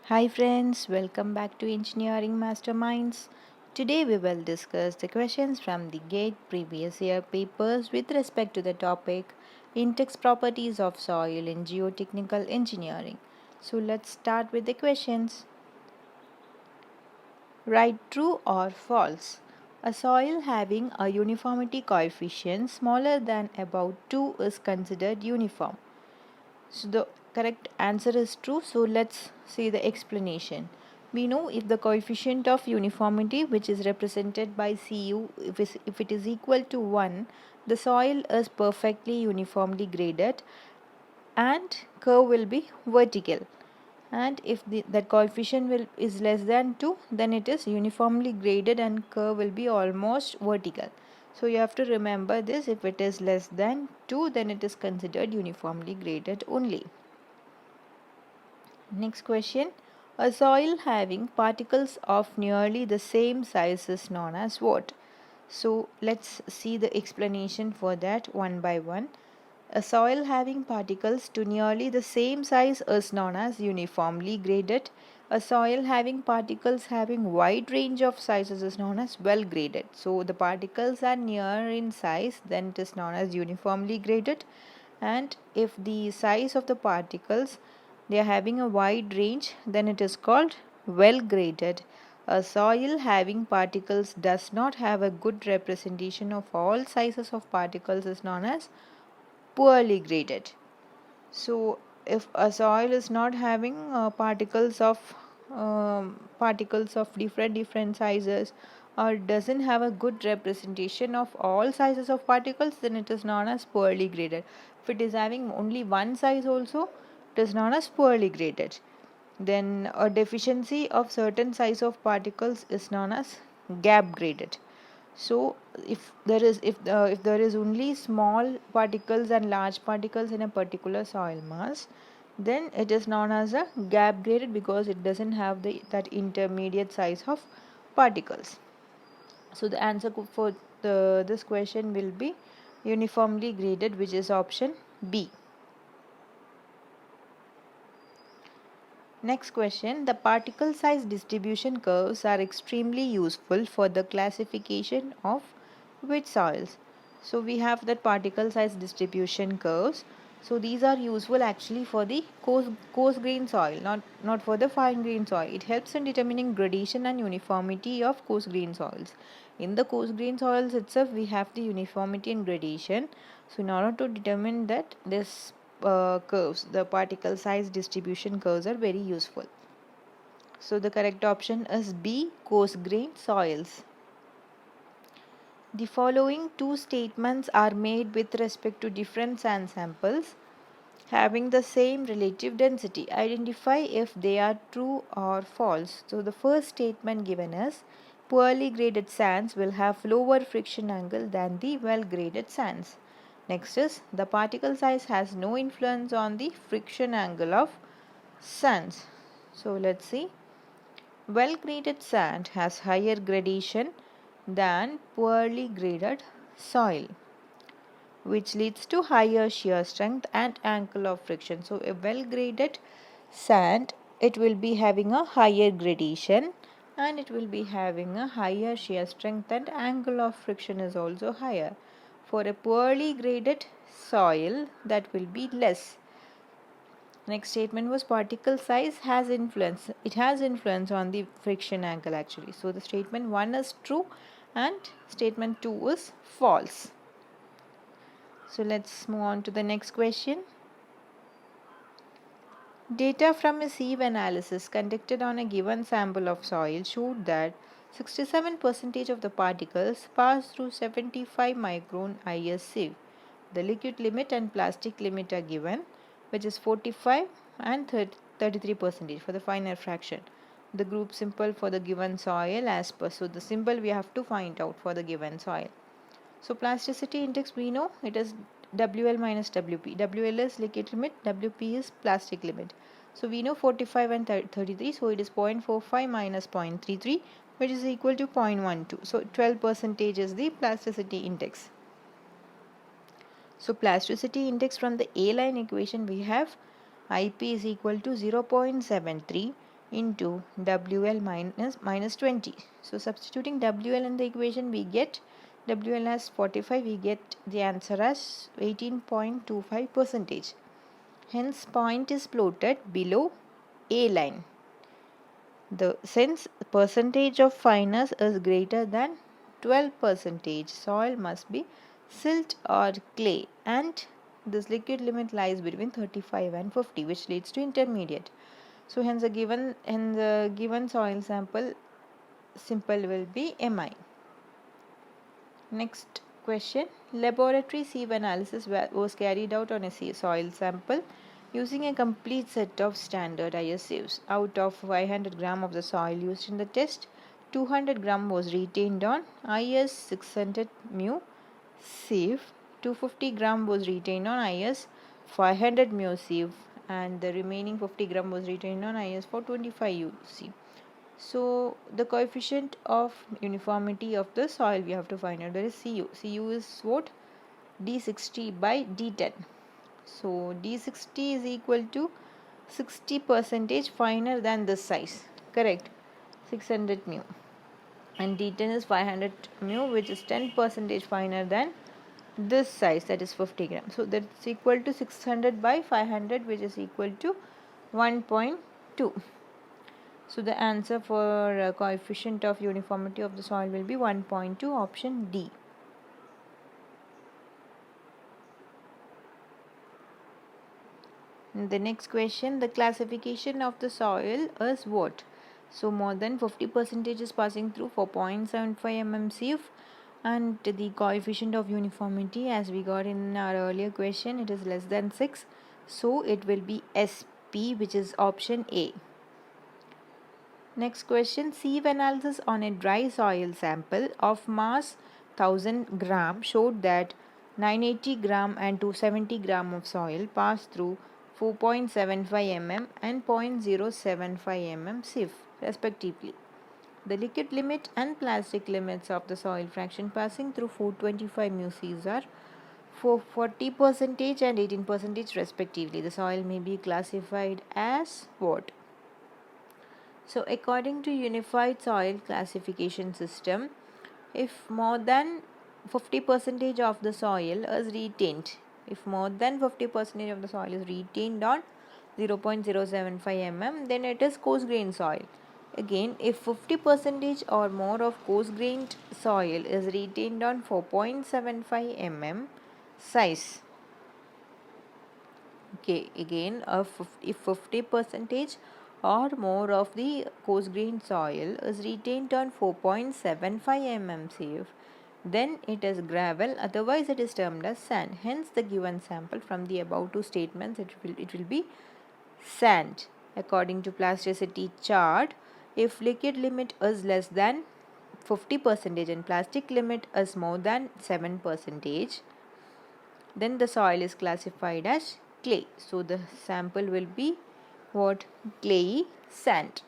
Hi friends, welcome back to Engineering Masterminds. Today we will discuss the questions from the GATE previous year papers with respect to the topic Index Properties of Soil in Geotechnical Engineering. So let's start with the questions. Write true or false. A soil having a uniformity coefficient smaller than about 2 is considered uniform. So the correct answer is true. So let's see the explanation. We know if the coefficient of uniformity, which is represented by Cu, if it is equal to 1, the soil is perfectly uniformly graded and curve will be vertical. And if that coefficient is less than 2, then it is uniformly graded and curve will be almost vertical. So you have to remember this. If it is less than 2, then it is considered uniformly graded only. Next question. A soil having particles of nearly the same size is known as what? So let's see the explanation for that one by one. A soil having particles to nearly the same size is known as uniformly graded. A soil having particles having wide range of sizes is known as well graded. So the particles are near in size, then it is known as uniformly graded. And if the size of the particles they are having a wide range, then it is called well graded. A soil having particles does not have a good representation of all sizes of particles is known as poorly graded. So if a soil is not having particles of different sizes, or doesn't have a good representation of all sizes of particles, then it is known as poorly graded. If it is having only one size also, it is known as poorly graded. Then a deficiency of certain size of particles is known as gap graded. So if there is only small particles and large particles in a particular soil mass, then it is known as a gap graded because it doesn't have that intermediate size of particles. So the answer for this question will be uniformly graded, which is option B. Next question. The particle size distribution curves are extremely useful for the classification of which soils? So we have that particle size distribution curves. So these are useful actually for the coarse grain soil, not for the fine grain soil. It helps in determining gradation and uniformity of coarse grain soils. In the coarse grain soils itself, we have the uniformity and gradation. So in order to determine that, this curves, the particle size distribution curves are very useful. So the correct option is B, coarse grain soils. The following two statements are made with respect to different sand samples having the same relative density. Identify if they are true or false. So the first statement given is poorly graded sands will have lower friction angle than the well graded sands. Next is the particle size has no influence on the friction angle of sands. So let's see. Well graded sand has higher gradation than poorly graded soil, which leads to higher shear strength and angle of friction. So a well graded sand, it will be having a higher gradation and it will be having a higher shear strength and angle of friction is also higher. For a poorly graded soil, that will be less. Next statement was particle size has influence. It has influence on the friction angle actually. So the statement 1 is true and statement 2 is false. So let's move on to the next question. Data from a sieve analysis conducted on a given sample of soil showed that 67% of the particles pass through 75 micron IS sieve. The liquid limit and plastic limit are given, which is 45 and 33% for the finer fraction. The group symbol for the given soil as per. So the symbol we have to find out for the given soil. So plasticity index, we know it is WL minus WP. WL is liquid limit, WP is plastic limit. So we know 45 and 33, so it is 0.45 minus 0.33, which is equal to 0.12. So 12% is the plasticity index. So plasticity index from the A line equation we have IP is equal to 0.73 into WL minus 20. So substituting WL in the equation, we get WL as 45, we get the answer as 18.25 percentage. Hence point is plotted below A line. Since percentage of fineness is greater than 12 percentage, soil must be silt or clay, and this liquid limit lies between 35 and 50, which leads to intermediate. So hence the given soil sample simple will be Mi. Next question. Laboratory sieve analysis was carried out on a soil sample using a complete set of standard IS sieves. Out of 500 gram of the soil used in the test, 200 gram was retained on IS 600 mu sieve, 250 gram was retained on IS 500 mu sieve, and the remaining 50 gram was retained on IS 425 U sieve. So the coefficient of uniformity of the soil we have to find out. That is Cu. Cu is what? D60 by D10. So D60 is equal to 60 percentage finer than this size. Correct. 600 mu. And D10 is 500 mu, which is 10 percentage finer than this size, that is 50 grams. So that's equal to 600 by 500, which is equal to 1.2. So the answer for coefficient of uniformity of the soil will be 1.2, option D. The next question, the classification of the soil is what? So more than 50% is passing through 4.75 mm sieve, and the coefficient of uniformity, as we got in our earlier question, it is less than 6. So it will be SP, which is option A. Next question, sieve analysis on a dry soil sample of mass 1000 gram showed that 980 gram and 270 gram of soil passed through 4.75 mm and 0.075 mm sieve respectively. The liquid limit and plastic limits of the soil fraction passing through 425 mu sieves are for 40% and 18% respectively. The soil may be classified as what? So according to Unified Soil Classification System, if more than 50% of the soil is retained, of the soil is retained on 0.075 mm, then it is coarse grained soil. Again, if 50% or more of coarse grained soil is retained on 4.75 mm size. Okay, again, if 50% or more of the coarse grained soil is retained on 4.75 mm sieve, then it is gravel, otherwise it is termed as sand. Hence the given sample from the above two statements, it will be sand. According to plasticity chart, if liquid limit is less than 50% and plastic limit is more than 7%, then the soil is classified as clay. So the sample will be what? Clayey sand.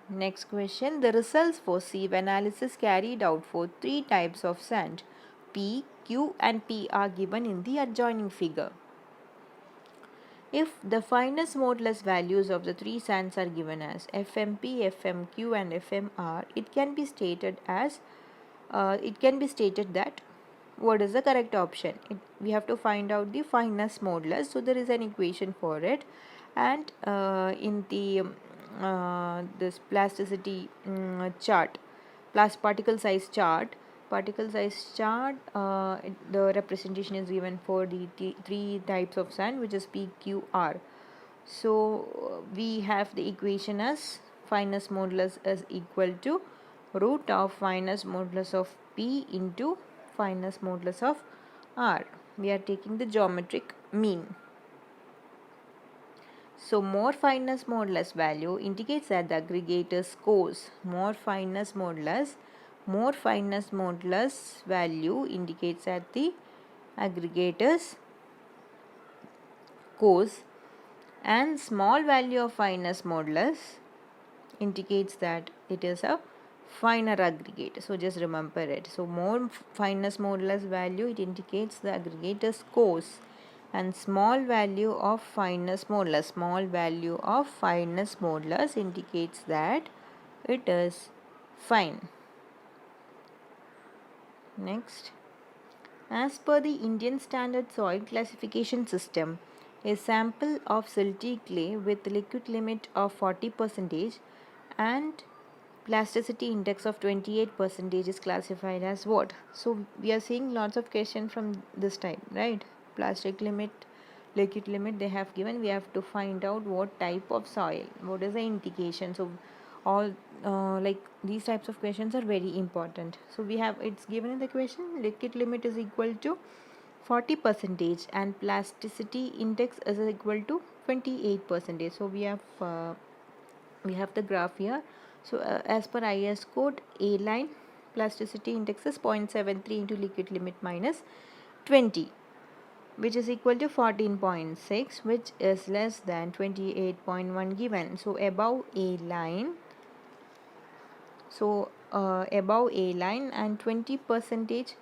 Next question, the results for sieve analysis carried out for three types of sand, P, Q and P, are given in the adjoining figure. If the finest modulus values of the three sands are given as FMP, FMQ and FMR, it can be stated that what is the correct option? We have to find out the fineness modulus. So there is an equation for it, and in the this plasticity chart, particle size chart, the representation is given for the three types of sand, which is PQR. So we have the equation as fineness modulus is equal to root of fineness modulus of P into fineness modulus of R. We are taking the geometric mean. So more fineness modulus value indicates that the aggregator scores. More fineness modulus value indicates that the aggregators scores, and small value of fineness modulus indicates that it is a finer aggregate. So just remember it. So more fineness modulus value, it indicates the aggregator scores, and small value of fineness modulus. Small value of fineness modulus indicates that it is fine. Next, as per the Indian Standard Soil Classification System, a sample of silty clay with liquid limit of 40% and plasticity index of 28% is classified as what? So we are seeing lots of questions from this type, right? Plastic limit, liquid limit they have given. We have to find out what type of soil, what is the indication. So all like these types of questions are very important. So we have, it's given in the question, liquid limit is equal to 40% and plasticity index is equal to 28%. So we have the graph here. So as per IS code, A line plasticity index is 0.73 into liquid limit minus 20, which is equal to 14.6, which is less than 28.1 given. So above A line, above A line and 20%,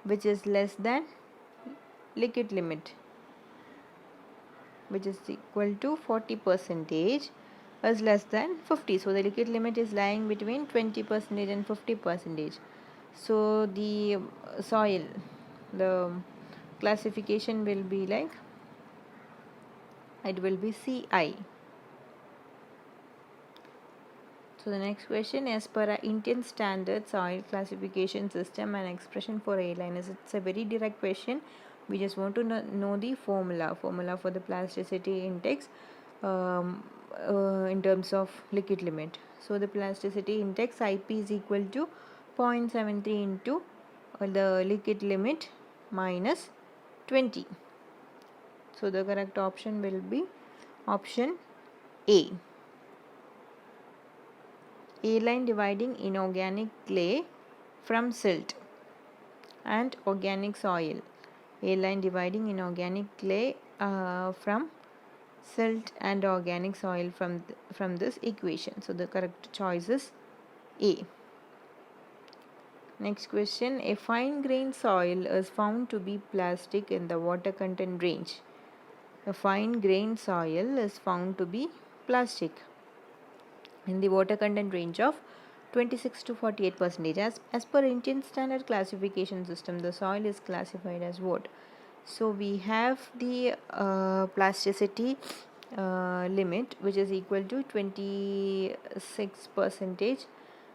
which is less than liquid limit, which is equal to 40%, is less than 50. So the liquid limit is lying between 20% and 50%. So the soil, the classification will be like, it will be CI. So the next question, as per our Indian Standard Soil Classification System, an expression for A line is, it's a very direct question. We just want to know the formula for the plasticity index in terms of liquid limit. So the plasticity index IP is equal to 0.73 into the liquid limit minus 20. So the correct option will be option A. A line dividing inorganic clay from silt and organic soil. A line dividing inorganic clay from silt and organic soil from this equation. So the correct choice is A. Next question, a fine grained soil is found to be plastic in the water content range. A fine grained soil is found to be plastic in the water content range of 26 to 48%. As per Indian Standard Classification System, the soil is classified as what? So we have the plasticity limit, which is equal to 26%,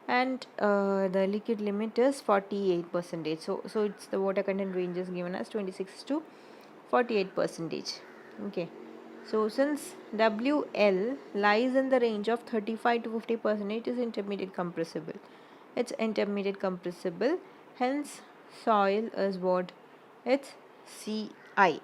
and the liquid limit is 48%. So it's the water content range is given as 26 to 48%. Okay. So since WL lies in the range of 35 to 50%, it is intermediate compressible. It's intermediate compressible. Hence, soil is what? It's CI.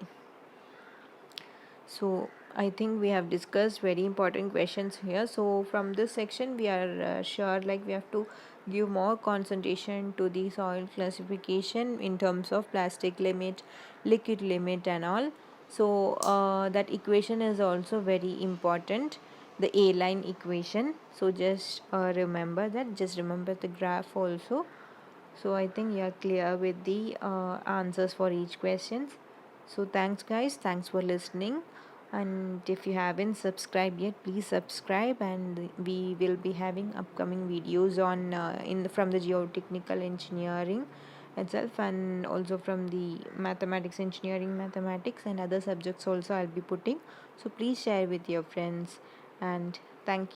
So I think we have discussed very important questions here. So from this section, we are sure like we have to give more concentration to the soil classification in terms of plastic limit, liquid limit and all. So that equation is also very important, the A line equation. So just remember that, just remember the graph also. So I think you are clear with the answers for each questions. So thanks guys, thanks for listening, and if you haven't subscribed yet, please subscribe, and we will be having upcoming videos on from the geotechnical engineering itself, and also from the mathematics, engineering mathematics and other subjects also I'll be putting. So please share with your friends, and thank you.